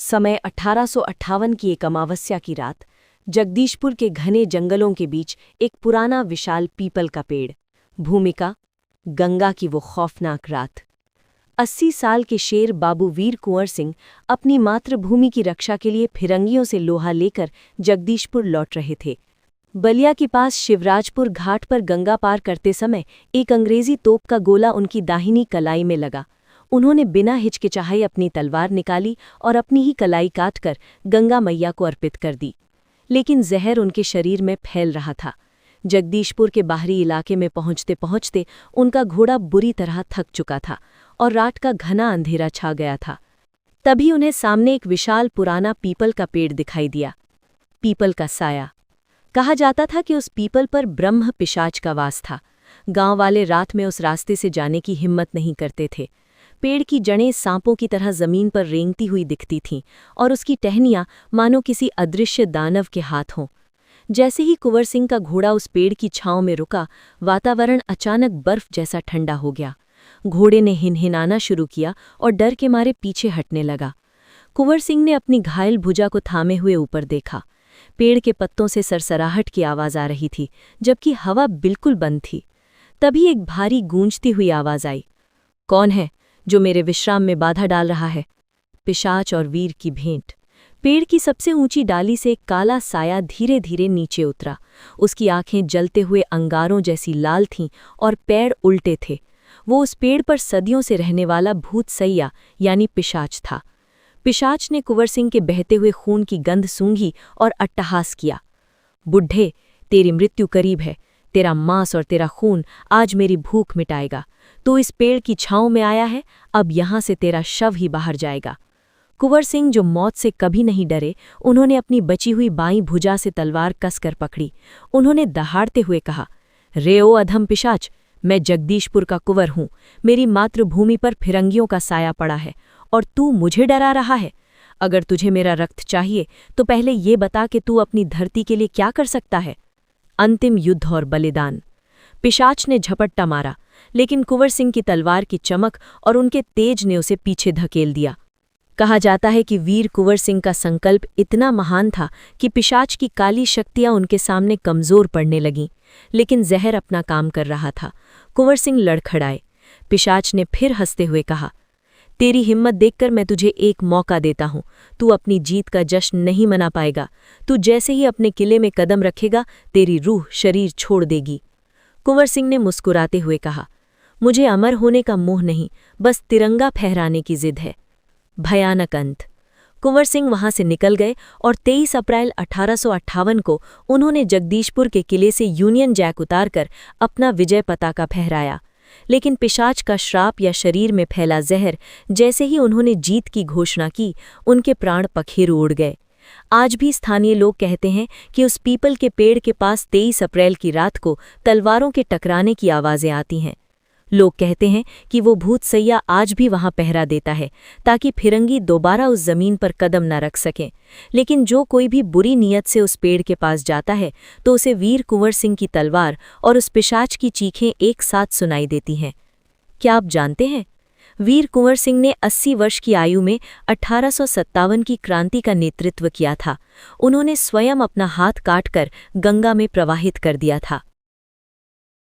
समय 1858 की एक अमावस्या की रात। जगदीशपुर के घने जंगलों के बीच एक पुराना विशाल पीपल का पेड़। भूमिका गंगा की वो खौफनाक रात। 80 साल के शेर बाबू वीर कुंवर सिंह अपनी मातृभूमि की रक्षा के लिए फिरंगियों से लोहा लेकर जगदीशपुर लौट रहे थे। बलिया के पास शिवराजपुर घाट पर गंगा पार करते समय एक अंग्रेजी तोप का गोला उनकी दाहिनी कलाई में लगा। उन्होंने बिना हिचकिचाए अपनी तलवार निकाली और अपनी ही कलाई काटकर गंगा मैया को अर्पित कर दी। लेकिन जहर उनके शरीर में फैल रहा था। जगदीशपुर के बाहरी इलाके में पहुंचते पहुंचते उनका घोड़ा बुरी तरह थक चुका था और रात का घना अंधेरा छा गया था। तभी उन्हें सामने एक विशाल पुराना पीपल का पेड़ दिखाई दिया। पीपल का साया। कहा जाता था कि उस पीपल पर ब्रह्म पिशाच का वास था। गांव वाले रात में उस रास्ते से जाने की हिम्मत नहीं करते थे। पेड़ की जड़ें सांपों की तरह जमीन पर रेंगती हुई दिखती थीं और उसकी टहनियां मानो किसी अदृश्य दानव के हाथ हों। जैसे ही कुंवर सिंह का घोड़ा उस पेड़ की छांव में रुका, वातावरण अचानक बर्फ जैसा ठंडा हो गया। घोड़े ने हिनहिनाना शुरू किया और डर के मारे पीछे हटने लगा। कुंवर सिंह ने अपनी घायल भुजा को थामे हुए ऊपर देखा। पेड़ के पत्तों से सरसराहट की आवाज आ रही थी, जबकि हवा बिल्कुल बंद थी। तभी एक भारी गूंजती हुई आवाज आई। कौन है जो मेरे विश्राम में बाधा डाल रहा है? पिशाच और वीर की भेंट। पेड़ की सबसे ऊंची डाली से एक काला साया धीरे धीरे नीचे उतरा। उसकी आंखें जलते हुए अंगारों जैसी लाल थीं और पैर उल्टे थे। वो उस पेड़ पर सदियों से रहने वाला भूत सैया यानी पिशाच था। पिशाच ने कुंवर सिंह के बहते हुए खून की गंध सूंघी और अट्टहास किया। बुढ़े, तेरी मृत्यु करीब है। तेरा मांस और तेरा खून आज मेरी भूख मिटाएगा। तू इस पेड़ की छांव में आया है, अब यहां से तेरा शव ही बाहर जाएगा। कुंवर सिंह, जो मौत से कभी नहीं डरे, उन्होंने अपनी बची हुई बाईं भुजा से तलवार कसकर पकड़ी। उन्होंने दहाड़ते हुए कहा, रे ओ अधम पिशाच, मैं जगदीशपुर का कुंवर हूं। मेरी मातृभूमि पर फिरंगियों का साया पड़ा है और तू मुझे डरा रहा है। अगर तुझे मेरा रक्त चाहिए तो पहले ये बता कि तू अपनी धरती के लिए क्या कर सकता है। अंतिम युद्ध और बलिदान। पिशाच ने झपट्टा मारा, लेकिन कुंवर सिंह की तलवार की चमक और उनके तेज ने उसे पीछे धकेल दिया। कहा जाता है कि वीर कुंवर सिंह का संकल्प इतना महान था कि पिशाच की काली शक्तियां उनके सामने कमजोर पड़ने लगीं, लेकिन जहर अपना काम कर रहा था। कुंवर सिंह लड़खड़ाए। पिशाच ने फिर हंसते हुए कहा, तेरी हिम्मत देखकर मैं तुझे एक मौका देता हूं। तू अपनी जीत का जश्न नहीं मना पाएगा। तू जैसे ही अपने किले में कदम रखेगा, तेरी रूह शरीर छोड़ देगी। कुंवर सिंह ने मुस्कुराते हुए कहा, मुझे अमर होने का मोह नहीं, बस तिरंगा फहराने की जिद है। भयानक अंत। कुंवर सिंह वहां से निकल गए और 23 अप्रैल 1858 को उन्होंने जगदीशपुर के किले से यूनियन जैक उतारकर अपना विजय पताका फहराया। लेकिन पिशाच का श्राप या शरीर में फैला जहर, जैसे ही उन्होंने जीत की घोषणा की, उनके प्राण पखेरु उड़ गए। आज भी स्थानीय लोग कहते हैं कि उस पीपल के पेड़ के पास 23 अप्रैल की रात को तलवारों के टकराने की आवाजें आती हैं। लोग कहते हैं कि वो भूत सैया आज भी वहां पहरा देता है, ताकि फिरंगी दोबारा उस जमीन पर कदम न रख सकें। लेकिन जो कोई भी बुरी नीयत से उस पेड़ के पास जाता है, तो उसे वीर कुंवर सिंह की तलवार और उस पिशाच की चीखें एक साथ सुनाई देती हैं। क्या आप जानते हैं, वीर कुंवर सिंह ने 80 वर्ष की आयु में 1857 की क्रांति का नेतृत्व किया था। उन्होंने स्वयं अपना हाथ काटकर गंगा में प्रवाहित कर दिया था।